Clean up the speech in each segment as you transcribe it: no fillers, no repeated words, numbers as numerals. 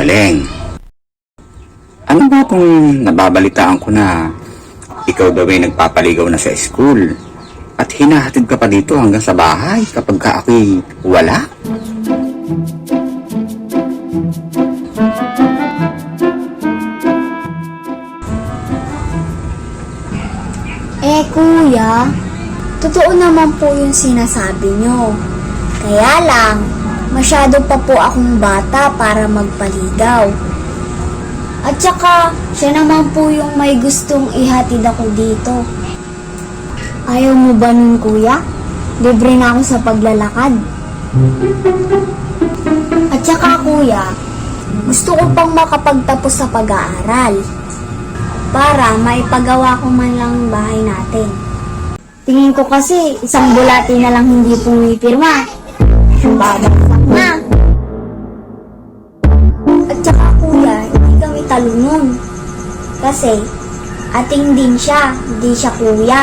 Leng. Ano ba kung nababalitaan ko na ikaw daw ay nagpapaligaw na sa school at hinahatid ka pa dito hanggang sa bahay kapag ka ako'y wala? Kuya, totoo naman po yung sinasabi nyo. Kaya lang, masyado pa po akong bata para magpaligaw. At saka, siya naman po yung may gustong ihatid ako dito. Ayaw mo ba nun, kuya? Libre na ako sa paglalakad. At saka, kuya, gusto ko pang makapagtapos sa pag-aaral para maipagawa ko man lang ang bahay natin. Tingin ko kasi, isang bulati na lang hindi pumipirma. Babagsak na. At saka kuya, hindi kami talunong. Kasi, ating din siya, hindi siya kuya.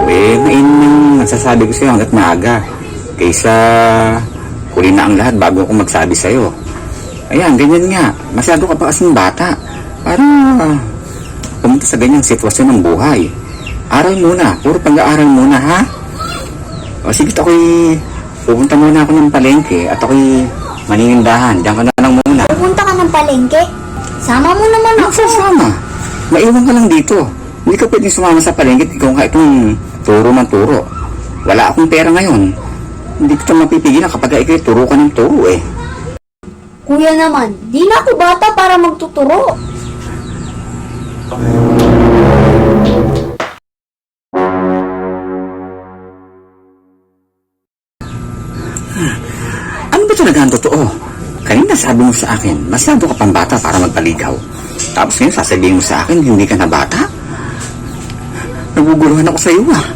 Mainam ang nagsasabi ko sa'yo hanggat maaga. Kaysa huli na ang lahat bago ako magsabi sa'yo. Ayan, ganyan nga. Masyado ka pa kasing bata para pumunta sa ganyang sitwasyon ng buhay. Aral muna, puro pag-aaral muna, ha? O sige, ako'y pupunta muna ako ng palengke at ako'y manindahan. Diyan ka na lang muna. Pupunta ka ng palengke? Sama mo naman ako. Magsasama. Maiwan ka lang dito. Hindi ka pwedeng sumama sa palengke at ikaw ka itong turo man turo. Wala akong pera ngayon. Hindi ko ito mapipigilan kapag ikay turo ka ng turo eh. Kuya naman, di na ako bata para magtuturo. Ano ba talaga ang totoo? Kanina sabi mo sa akin, masyado ka pang bata para magpaligaw. Tapos ngayon sasabihin mo sa akin, hindi ka na bata? Naguguluhan ako sa iyo ah.